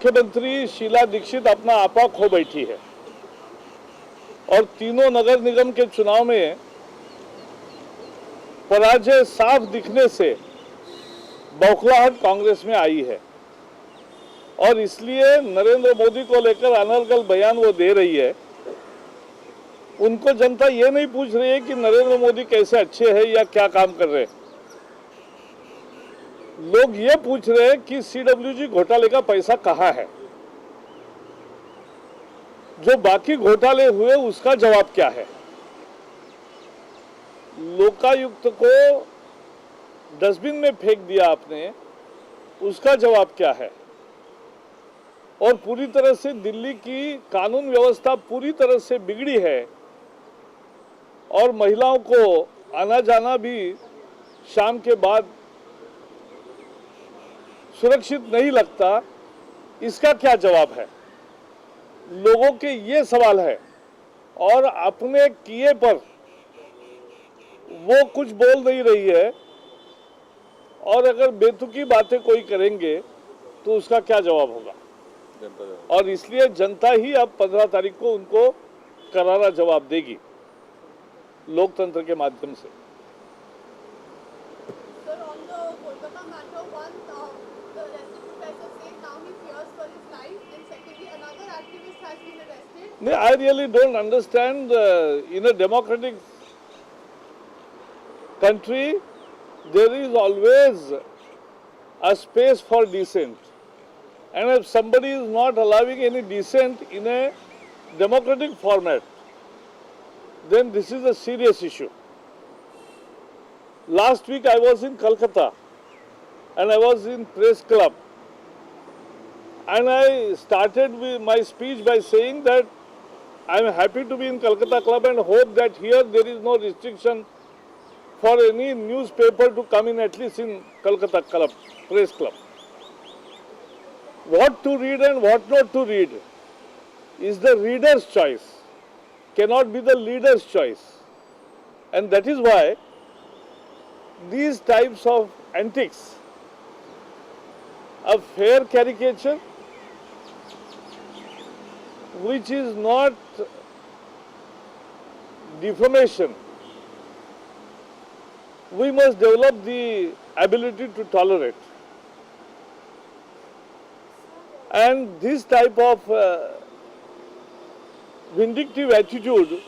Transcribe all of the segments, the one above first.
मुख्यमंत्री शीला दीक्षित अपना आपा खो बैठी है और तीनों नगर निगम के चुनाव में पराजय साफ दिखने से बौखलाहट कांग्रेस में आई है और इसलिए नरेंद्र मोदी को लेकर अनर्गल बयान वो दे रही है। उनको जनता ये नहीं पूछ रही है कि नरेंद्र मोदी कैसे अच्छे हैं या क्या काम कर रहे हैं। लोग ये पूछ रहे हैं कि सीडब्ल्यूजी घोटाले का पैसा कहाँ है, जो बाकी घोटाले हुए उसका जवाब क्या है, लोकायुक्त को डस्टबिन में फेंक दिया आपने, उसका जवाब क्या है, और पूरी तरह से दिल्ली की कानून व्यवस्था पूरी तरह से बिगड़ी है और महिलाओं को आना जाना भी शाम के बाद सुरक्षित नहीं लगता, इसका क्या जवाब है। लोगों के ये सवाल है और अपने किए पर वो कुछ बोल नहीं रही है और अगर बेतुकी बातें कोई करेंगे तो उसका क्या जवाब होगा। और इसलिए जनता ही अब 15 तारीख को उनको करारा जवाब देगी लोकतंत्र के माध्यम से। I really don't understand. In a democratic country, there is always a space for dissent. And if somebody is not allowing any dissent in a democratic format, then this is a serious issue. Last week I was in Calcutta and I was in Press Club. And I started with my speech by saying that I am happy to be in Calcutta Club and hope that here there is no restriction for any newspaper to come in, at least in Calcutta Club, Press Club. What to read and what not to read is the reader's choice, cannot be the leader's choice. And that is why these types of antics, a fair caricature which is not defamation, we must develop the ability to tolerate. And this type of vindictive attitude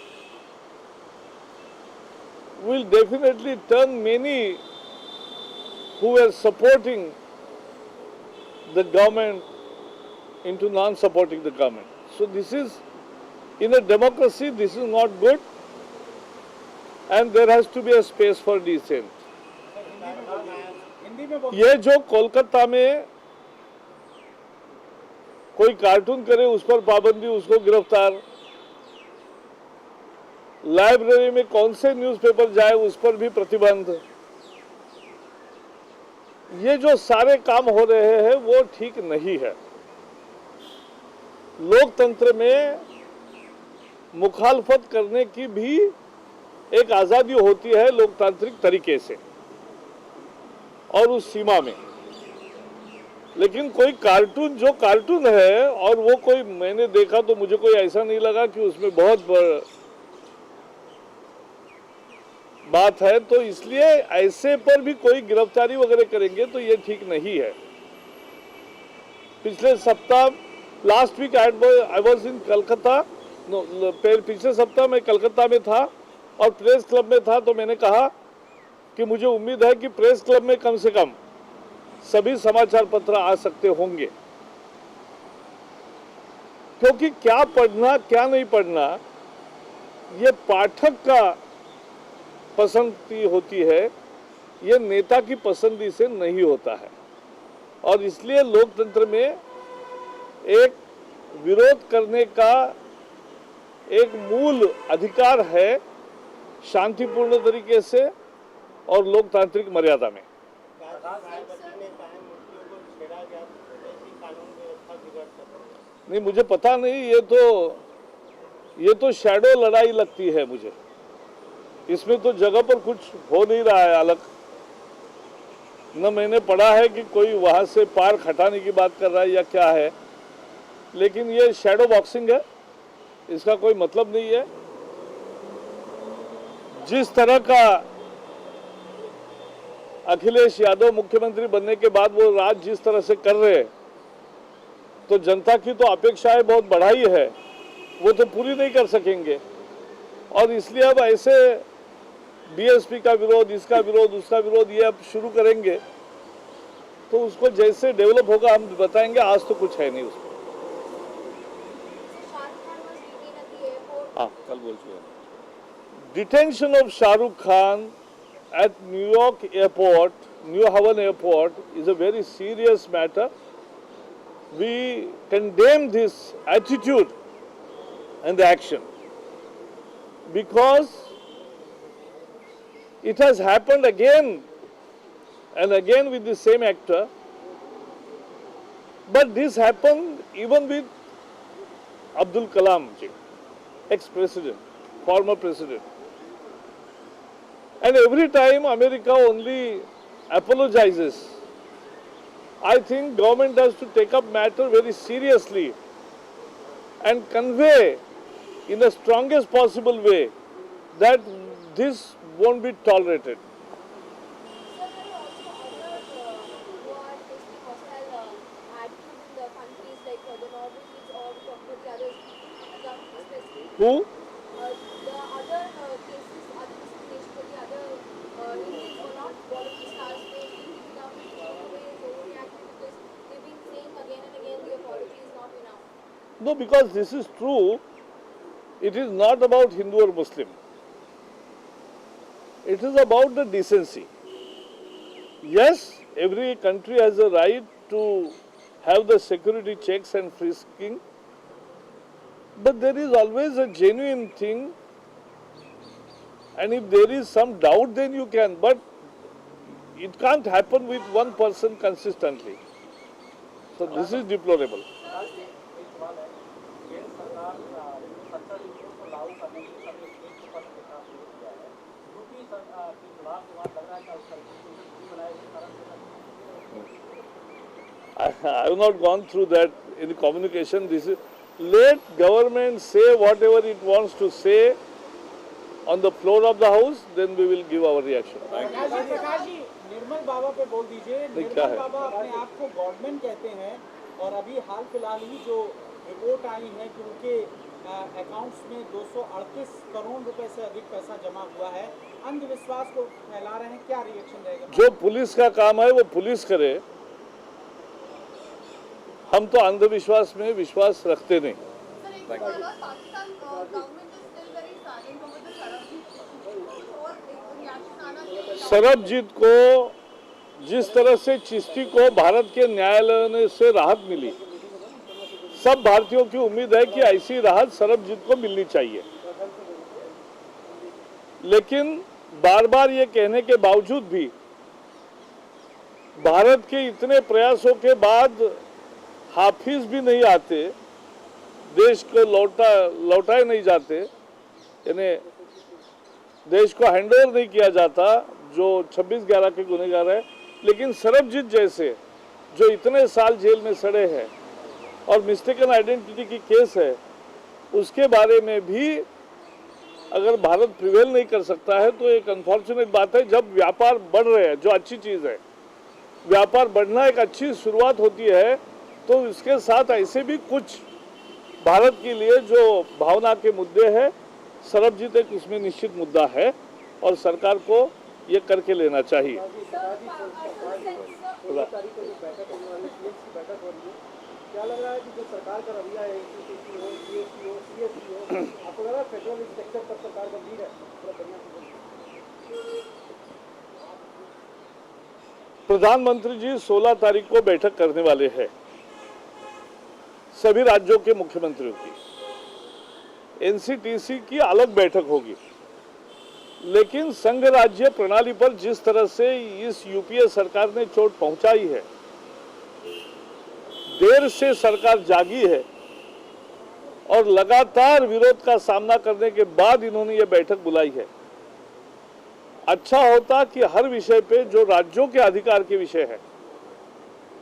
will definitely turn many who were supporting the government into non-supporting the government. So this is, in a democracy, this is not good, and there has to be a space for dissent. ये जो कोलकाता में कोई cartoon करे उस पर पाबंदी, उसको गिरफ्तार, लाइब्रेरी में कौन से न्यूज़पेपर जाए उस पर भी प्रतिबंध, ये जो सारे काम हो रहे हैं वो ठीक नहीं है। लोकतंत्र में मुखालफत करने की भी एक आज़ादी होती है लोकतांत्रिक तरीके से और उस सीमा में। लेकिन कोई कार्टून जो कार्टून है और वो कोई, मैंने देखा तो मुझे कोई ऐसा नहीं लगा कि उसमें बहुत बात है, तो इसलिए ऐसे पर भी कोई गिरफ्तारी वगैरह करेंगे तो ये ठीक नहीं है। पिछले सप्ताह, last week I was in Calcutta, पिछले सप्ताह मैं कलकत्ता में था और प्रेस क्लब में था, तो मैंने कहा कि मुझे उम्मीद है कि प्रेस क्लब में कम से कम सभी समाचार पत्र आ सकते होंगे, क्योंकि क्या पढ़ना क्या नहीं पढ़ना ये पाठक का पसंद होती है, ये नेता की पसंदी से नहीं होता है। और इसलिए लोकतंत्र में एक विरोध करने का एक मूल अधिकार है, शांतिपूर्ण तरीके से और लोकतांत्रिक मर्यादा में। नहीं, मुझे पता नहीं, ये तो शैडो लड़ाई लगती है मुझे। इसमें तो जगह पर कुछ हो नहीं रहा है अलग, न मैंने पढ़ा है कि कोई वहां से पार्क हटाने की बात कर रहा है या क्या है। लेकिन ये शैडो बॉक्सिंग है, इसका कोई मतलब नहीं है। जिस तरह का अखिलेश यादव मुख्यमंत्री बनने के बाद वो राज जिस तरह से कर रहे हैं, तो जनता की तो अपेक्षाएं बहुत बढ़ाई है, वो तो पूरी नहीं कर सकेंगे। और इसलिए अब ऐसे बीएसपी का विरोध, इसका विरोध, उसका विरोध ये अब शुरू करेंगे, तो उसको जैसे डेवलप होगा हम बताएंगे। आज तो कुछ है नहीं उसमें। हाँ, कल बोल चुके। Detention of Shahrukh Khan at New York airport, New Haven airport is a very serious matter. We condemn this attitude and the action because it has happened again and again with the same actor. But this happened even with Abdul Kalam ji, ex-president, former president. And every time America only apologizes. I think government has to take up matter very seriously and convey in the strongest possible way that this won't be tolerated. Sir, there are also others who are facing hostile attitudes in the countries like the Norwegians or the others, the government specifically. Who? The other cases, other discrimination for the other Indians were not Bollywood stars. They think the government in a way is overreacting because they've been saying again and again the apology is not enough. No, because this is true. It is not about Hindu or Muslim. It is about the decency. Yes, every country has a right to have the security checks and frisking, but there is always a genuine thing, and if there is some doubt, then you can, but it can't happen with one person consistently. So this is deplorable. I have not gone through that in the communication. This is, let government say whatever it wants to say on the floor of the house, then we will give our reaction. Prakash ji, निर्मल बाबा पे बोल दीजिए। क्या है? निर्मल बाबा अपने आप को government कहते हैं और अभी हाल फिलहाल ही जो रिपोर्ट आई है कि उनके अकाउंट्स में 238 करोड़ रुपए से अधिक पैसा जमा हुआ है, अंधविश्वास को फैला रहे हैं, क्या रिएक्शन रहेगा? जो पुलिस का काम है वो पुलिस करे, हम तो अंधविश्वास में विश्वास रखते नहीं। सरबजीत को जिस तरह से चिश्ती को भारत के न्यायालय से राहत मिली, सब भारतीयों की उम्मीद है कि ऐसी राहत सरबजीत को मिलनी चाहिए। लेकिन बार बार ये कहने के बावजूद भी भारत के इतने प्रयासों के बाद हाफिज भी नहीं आते, देश को लौटाए नहीं जाते, यानी देश को हैंडओवर नहीं किया जाता जो 26/11 के गुनहगार है। लेकिन सरबजीत जैसे जो इतने साल जेल में सड़े हैं और मिस्टेकन आइडेंटिटी की केस है, उसके बारे में भी अगर भारत प्रिवेल नहीं कर सकता है तो एक अनफॉर्चुनेट बात है। जब व्यापार बढ़ रहे हैं, जो अच्छी चीज़ है, व्यापार बढ़ना एक अच्छी शुरुआत होती है, तो इसके साथ ऐसे भी कुछ भारत के लिए जो भावना के मुद्दे हैं, सरबजीत एक उसमें निश्चित मुद्दा है और सरकार को ये करके लेना चाहिए। क्या लग रहा है कि जो सरकार का रवैया है, ACCC हो, GST हो, CST हो, आपको लग रहा है फेडरल स्ट्रक्चर पर सरकार गंभीर है? प्रधानमंत्री जी 16 तारीख को बैठक करने वाले हैं सभी राज्यों के मुख्यमंत्रियों की। एनसीटीसी की अलग बैठक होगी, लेकिन संघ राज्य प्रणाली पर जिस तरह से इस यूपीए सरकार ने चोट पहुंचाई है, देर से सरकार जागी है और लगातार विरोध का सामना करने के बाद इन्होंने ये बैठक बुलाई है। अच्छा होता कि हर विषय पे जो राज्यों के अधिकार के विषय है,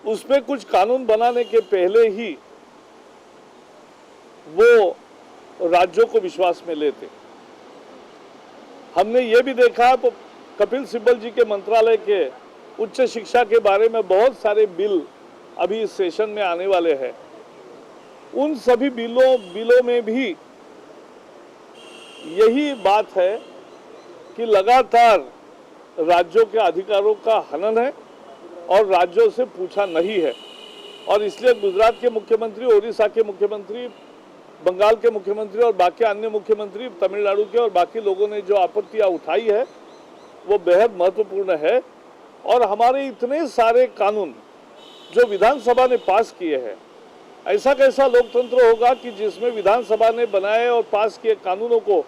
उस पे कुछ कानून बनाने के पहले ही वो राज्यों को विश्वास में लेते। हमने ये भी देखा कपिल सिब्बल जी के मंत्रालय के उच्च शिक्षा के बारे में बहुत सारे बिल अभी इस सेशन में आने वाले हैं। उन सभी बिलों में भी यही बात है कि लगातार राज्यों के अधिकारों का हनन है और राज्यों से पूछा नहीं है। और इसलिए गुजरात के मुख्यमंत्री, ओडिशा के मुख्यमंत्री, बंगाल के मुख्यमंत्री और बाकी अन्य मुख्यमंत्री, तमिलनाडु के और बाकी लोगों ने जो आपत्तियां उठाई है वो बेहद महत्वपूर्ण है। और हमारे इतने सारे कानून जो विधानसभा ने पास किए हैं, ऐसा कैसा लोकतंत्र होगा कि जिसमें विधानसभा ने बनाए और पास किए कानूनों को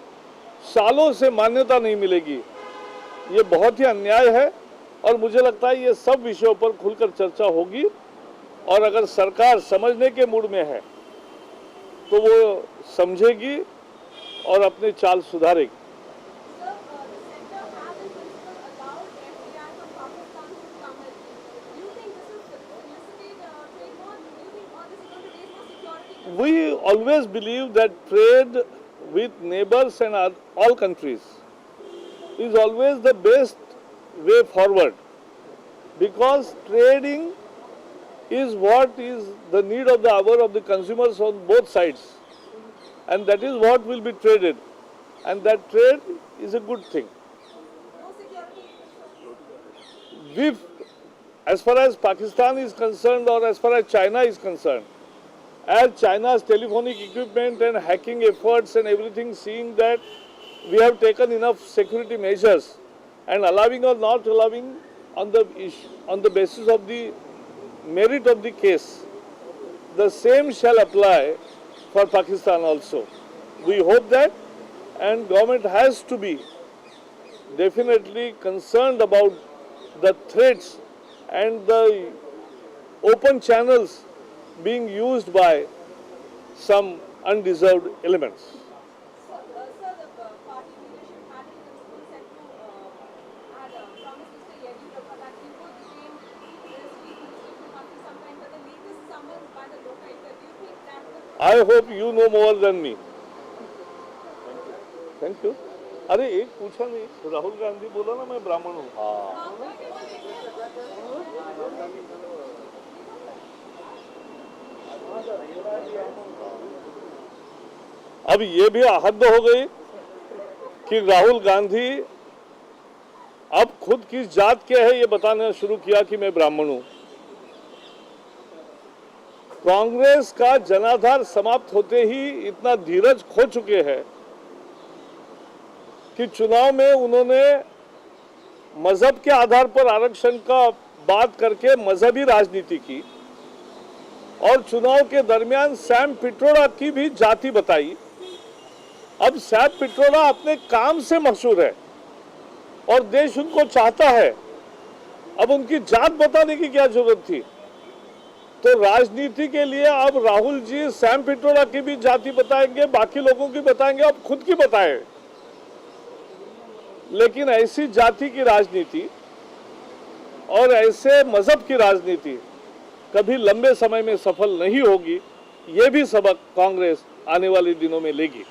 सालों से मान्यता नहीं मिलेगी? ये बहुत ही अन्याय है। और मुझे लगता है ये सब विषयों पर खुलकर चर्चा होगी और अगर सरकार समझने के मूड में है तो वो समझेगी और अपनी चाल सुधारेगी। Sir, the center has in principle allowed FDI from Pakistan to come in. Do you think this is solicited trade war? Do you think this is going to raise more security? We always believe that trade with neighbors and all countries is always the best way forward, because trading is what is the need of the hour of the consumers on both sides, and that is what will be traded, and that trade is a good thing. No security concerns? With, as far as Pakistan is concerned or as far as China is concerned, as China's telephonic equipment and hacking efforts and everything, seeing that we have taken enough security measures and allowing or not allowing on the basis of the merit of the case, the same shall apply for Pakistan also. We hope that, and government has to be definitely concerned about the threats and the open channels being used by some undeserved elements. Sir, the party leadership had in principle said to promised Mr. Yediyurappa that he would retain this chief minister after some time, but the latest summons by the Lokaयुक्त, do you think that will... I hope you know more than me. Thank you. अरे एक पूछा नहीं, राहुल गांधी बोला ना मैं ब्राह्मण हूँ। अब ये भी हद हो गई कि राहुल गांधी अब खुद किस जात के है ये बताना शुरू किया कि मैं ब्राह्मण हूं। कांग्रेस का जनाधार समाप्त होते ही इतना धीरज खो चुके हैं कि चुनाव में उन्होंने मजहब के आधार पर आरक्षण का बात करके मजहबी राजनीति की और चुनाव के दरमियान सैम पिट्रोडा की भी जाति बताई। अब सैम पिट्रोडा अपने काम से मशहूर है और देश उनको चाहता है, अब उनकी जात बताने की क्या जरूरत थी? तो राजनीति के लिए अब राहुल जी सैम पिट्रोडा की भी जाति बताएंगे, बाकी लोगों की बताएंगे, अब खुद की बताएं। लेकिन ऐसी जाति की राजनीति और ऐसे मजहब की राजनीति कभी लंबे समय में सफल नहीं होगी। ये भी सबक कांग्रेस आने वाले दिनों में लेगी।